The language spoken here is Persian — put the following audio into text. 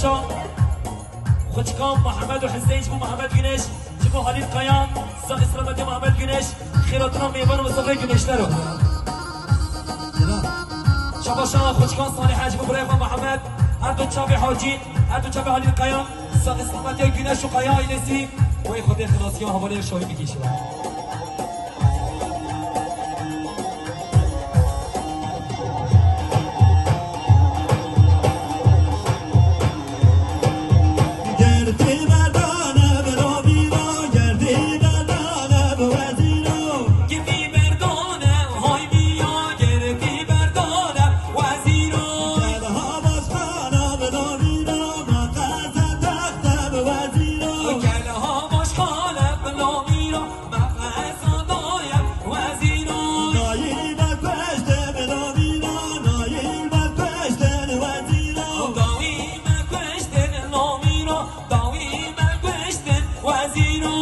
باشا خوشکام محمد و حسین جبو محمد گنش جبو حلیل قیان سا اسلامتی محمد گنش خیراتنا میوان و مصطفی گنش نرو شباشا خوشکان صالح جبو برایفا محمد هر دو چاوی حاجی هر دو چاوی حلیل قیان سا اسلامتی گنش و قیان ایلسی و ای خود خلاصی ها حواله شاهی میکشه وزيرو